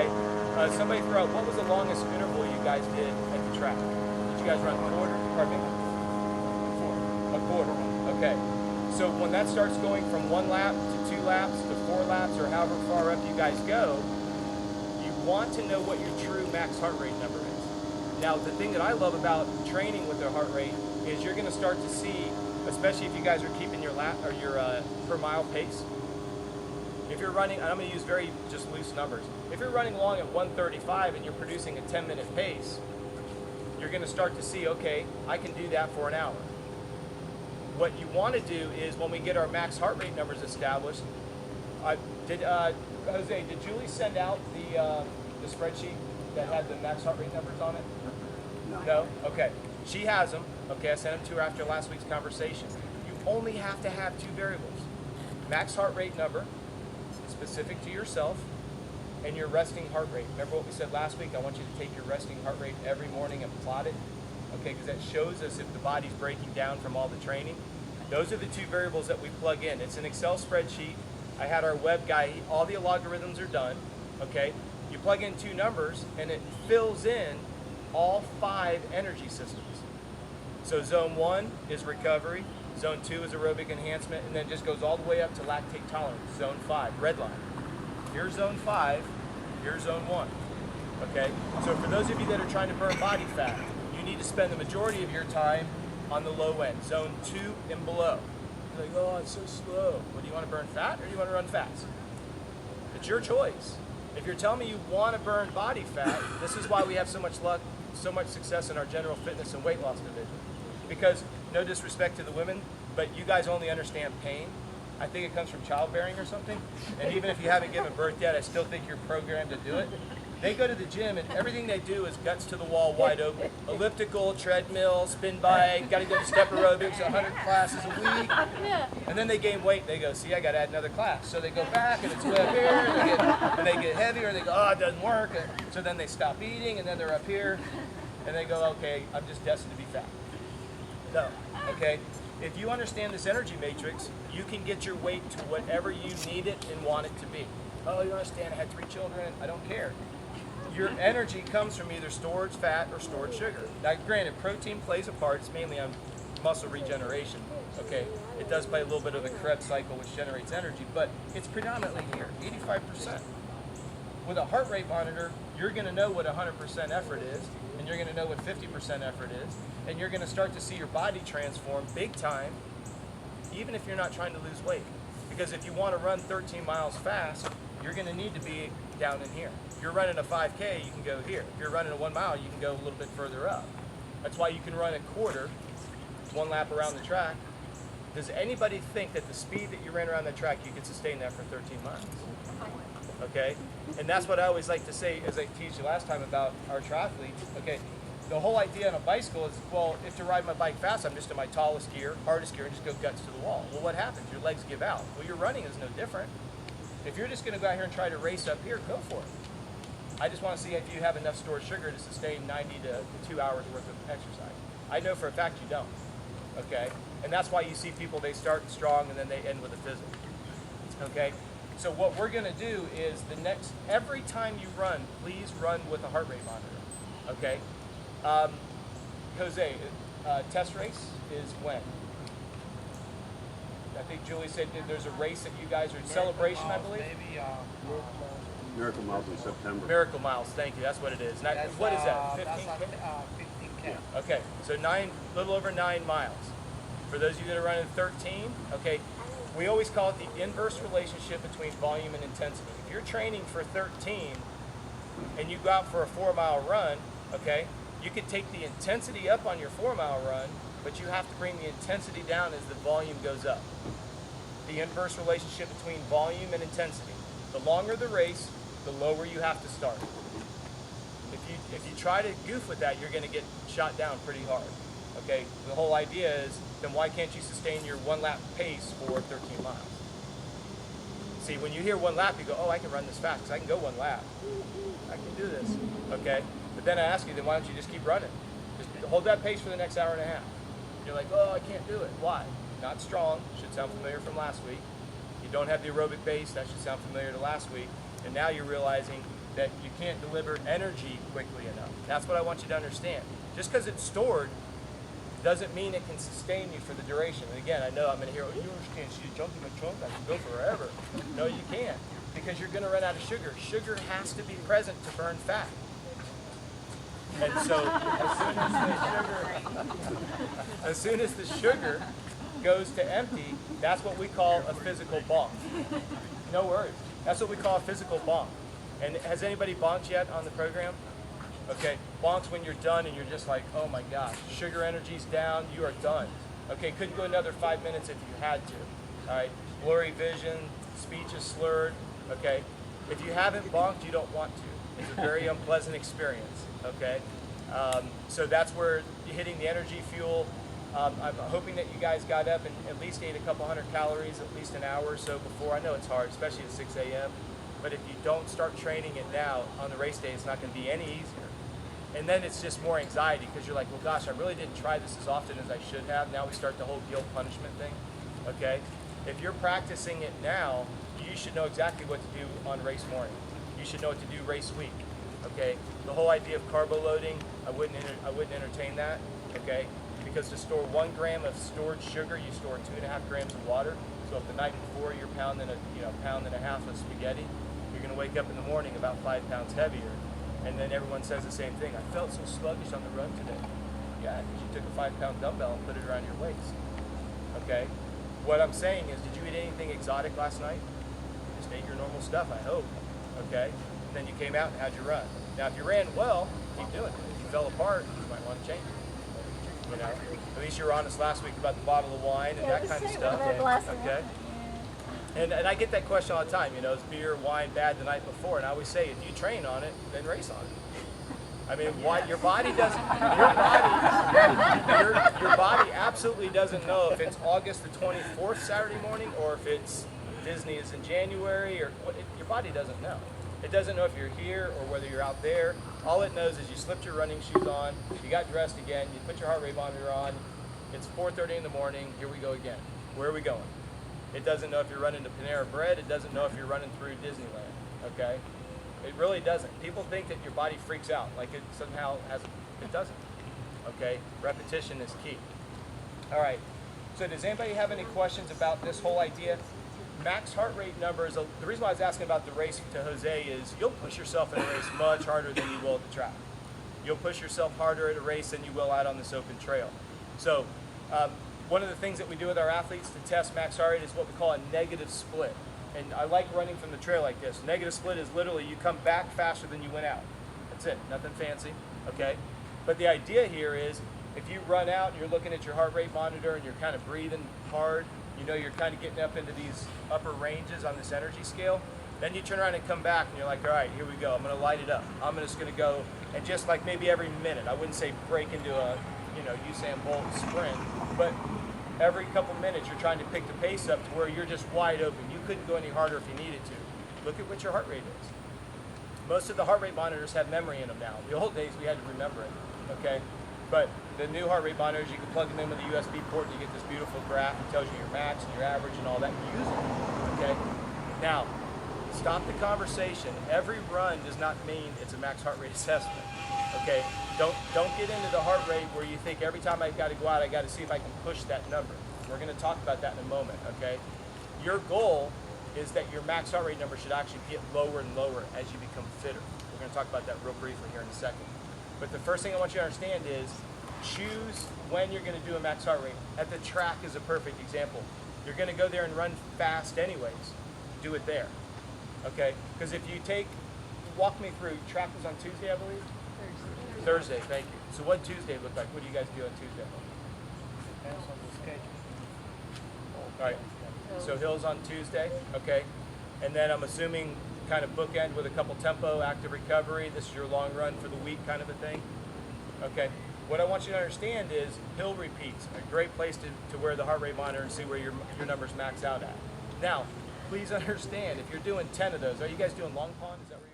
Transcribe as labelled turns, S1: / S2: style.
S1: Okay. Somebody throw out, what was the longest interval you guys did at the track? Did you guys run a quarter? Pardon me? A quarter. Okay. So when that starts going from 1 lap to 2 laps to 4 laps or however far up you guys go, you want to know what your true max heart rate number is. Now, the thing that I love about training with the heart rate is you're going to start to see, especially if you guys are keeping your lap or your per mile pace. If you're running, and I'm going to use very just loose numbers. If you're running along at 135 and you're producing a 10-minute pace, you're going to start to see, okay, I can do that for an hour. What you want to do is when we get our max heart rate numbers established, Jose, did Julie send out the spreadsheet that had the max heart rate numbers on it? No? Okay. She has them. Okay, I sent them to her after last week's conversation. You only have to have 2 variables. Max heart rate number, specific to yourself, and your resting heart rate. Remember what we said last week? I want you to take your resting heart rate every morning and plot it. Okay, because that shows us if the body's breaking down from all the training. Those are the 2 variables that we plug in. It's an Excel spreadsheet. I had our web guy, all the logarithms are done. Okay, you plug in 2 numbers and it fills in all 5 energy systems. So zone 1 is recovery, zone 2 is aerobic enhancement, and then just goes all the way up to lactate tolerance, zone 5, red line. Here's zone 5, here's zone 1. Okay, so for those of you that are trying to burn body fat, you need to spend the majority of your time on the low end, zone 2 and below. You're like, oh, it's so slow. Well, do you want to burn fat or do you want to run fast? It's your choice. If you're telling me you want to burn body fat, this is why we have so much luck, so much success in our general fitness and weight loss division. Because, no disrespect to the women, but you guys only understand pain. I think it comes from childbearing or something. And even if you haven't given birth yet, I still think you're programmed to do it. They go to the gym and everything they do is guts to the wall, wide open. Elliptical, treadmill, spin bike, got to go to step aerobics, 100 classes a week. And then they gain weight. They go, see, I got to add another class. So they go back and it's way up here, and they get heavier, and they go, oh, it doesn't work. So then they stop eating, and then they're up here, and they go, okay, I'm just destined to be fat. No, okay? If you understand this energy matrix, you can get your weight to whatever you need it and want it to be. Oh, you understand, I had 3 children, I don't care. Your energy comes from either stored fat or stored sugar. Now, granted, protein plays a part. It's mainly on muscle regeneration, okay? It does play a little bit of the Krebs cycle, which generates energy, but it's predominantly here, 85%. With a heart rate monitor, you're going to know what 100% effort is, and you're going to know what 50% effort is, and you're going to start to see your body transform big time, even if you're not trying to lose weight. Because if you want to run 13 miles fast, you're going to need to be down in here. If you're running a 5K, you can go here. If you're running a 1 mile, you can go a little bit further up. That's why you can run a quarter, 1 lap around the track. Does anybody think that the speed that you ran around the track, you could sustain that for 13 miles? Okay? And that's what I always like to say, as I teach you last time about our triathletes. Okay, the whole idea on a bicycle is, well, if to ride my bike fast, I'm just in my tallest gear, hardest gear, and just go guts to the wall. Well, what happens? Your legs give out. Well, your running is no different. If you're just going to go out here and try to race up here, go for it. I just want to see if you have enough stored sugar to sustain 90 to 2 hours worth of exercise. I know for a fact you don't, okay? And that's why you see people, they start strong and then they end with a fizzle, okay? So what we're going to do is every time you run, please run with a heart rate monitor, okay? Jose, test race is when? I think Julie said there's a race that you guys are in celebration, I believe?
S2: Maybe,
S3: Miracle Miles in September.
S1: Miracle Miles, thank you. That's what it is. Now, what is that? 15K?
S2: 15K.
S1: Okay, so little over 9 miles. For those of you that are running 13, okay, we always call it the inverse relationship between volume and intensity. If you're training for 13 and you go out for a 4-mile run, okay, you could take the intensity up on your 4-mile run, but you have to bring the intensity down as the volume goes up. The inverse relationship between volume and intensity. The longer the race, the lower you have to start. If you try to goof with that, you're going to get shot down pretty hard. Okay, the whole idea is, then why can't you sustain your 1 lap pace for 13 miles? See, when you hear 1 lap, you go, oh, I can run this fast because I can go 1 lap. I can do this, okay? But then I ask you, then why don't you just keep running? Just hold that pace for the next hour and a half. You're like, oh, I can't do it. Why? Not strong. Should sound familiar from last week. You don't have the aerobic base. That should sound familiar to last week. And now you're realizing that you can't deliver energy quickly enough. That's what I want you to understand. Just because it's stored doesn't mean it can sustain you for the duration. And again, I know I'm going to hear, oh, you can't see a junk in my trunk, I can go forever. No, you can't, because you're going to run out of sugar. Sugar has to be present to burn fat. And so as soon as the sugar goes to empty, that's what we call a physical bonk. No worries. That's what we call a physical bonk. And has anybody bonked yet on the program? Okay, bonks when you're done and you're just like, oh my gosh, sugar energy's down, you are done. Okay, couldn't go another 5 minutes if you had to. All right, blurry vision, speech is slurred. Okay, if you haven't bonked, you don't want to. It's a very unpleasant experience. Okay, so that's where you're hitting the energy fuel. I'm hoping that you guys got up and at least ate a couple hundred calories, at least an hour or so before. I know it's hard, especially at 6 a.m. But if you don't start training it now on the race day, it's not going to be any easier. And then it's just more anxiety because you're like, well, gosh, I really didn't try this as often as I should have. Now we start the whole guilt punishment thing. Okay? If you're practicing it now, you should know exactly what to do on race morning. You should know what to do race week. Okay? The whole idea of carbo loading, I wouldn't entertain that. Okay? Because to store 1 gram of stored sugar, you store 2.5 grams of water. So if the night before you're pounding a pound and a half of spaghetti, you're going to wake up in the morning about 5 pounds heavier. And then everyone says the same thing. I felt so sluggish on the run today. Yeah, because you took a 5-pound dumbbell and put it around your waist. Okay? What I'm saying is, did you eat anything exotic last night? You just ate your normal stuff, I hope. Okay? And then you came out and had your run. Now, if you ran well, keep doing it. If you fell apart, you might want to change it. You know? At least you were honest last week about the bottle of wine and that kind of stuff. Okay? And I get that question all the time, you know, is beer, wine bad the night before? And I always say, if you train on it, then race on it. I mean, why your body doesn't, your body absolutely doesn't know if it's August the 24th Saturday morning or if it's Disney is in January or your body doesn't know. It doesn't know if you're here or whether you're out there. All it knows is you slipped your running shoes on, you got dressed again, you put your heart rate monitor on, it's 4:30 in the morning, here we go again. Where are we going? It doesn't know if you're running to Panera Bread. It doesn't know if you're running through Disneyland, okay? It really doesn't. People think that your body freaks out, like it somehow has, it doesn't, okay? Repetition is key. All right, so does anybody have any questions about this whole idea? Max heart rate numbers, the reason why I was asking about the race to Jose is you'll push yourself in a race much harder than you will at the track. You'll push yourself harder at a race than you will out on this open trail. So, one of the things that we do with our athletes to test max heart rate is what we call a negative split. And I like running from the trail like this. Negative split is literally you come back faster than you went out. That's it, nothing fancy, okay? But the idea here is if you run out and you're looking at your heart rate monitor and you're kind of breathing hard, you know you're kind of getting up into these upper ranges on this energy scale, then you turn around and come back and you're like, all right, here we go. I'm gonna light it up. I'm just gonna go, and just like maybe every minute, I wouldn't say break into a, Usain Bolt sprint, but every couple minutes you're trying to pick the pace up to where you're just wide open. You couldn't go any harder if you needed to. Look at what your heart rate is. Most of the heart rate monitors have memory in them now. The old days we had to remember it, okay? But the new heart rate monitors, you can plug them in with a USB port and you get this beautiful graph that tells you your max and your average and all that. You use it, okay? Now, stop the conversation. Every run does not mean it's a max heart rate assessment, okay? Don't get into the heart rate where you think every time I've got to go out, I got to see if I can push that number. We're going to talk about that in a moment, okay? Your goal is that your max heart rate number should actually get lower and lower as you become fitter. We're going to talk about that real briefly here in a second. But the first thing I want you to understand is choose when you're going to do a max heart rate. At the track is a perfect example. You're going to go there and run fast anyways. Do it there, okay? Because if you walk me through, track was on Tuesday, I believe? Thursday, thank you. So what Tuesday look like? What do you guys do on Tuesday?
S2: Depends on the schedule.
S1: All right, so hills on Tuesday, okay. And then I'm assuming kind of bookend with a couple tempo, active recovery. This is your long run for the week kind of a thing, okay. What I want you to understand is hill repeats, a great place to wear the heart rate monitor and see where your numbers max out at. Now, please understand, if you're doing 10 of those, are you guys doing long pond? Is that where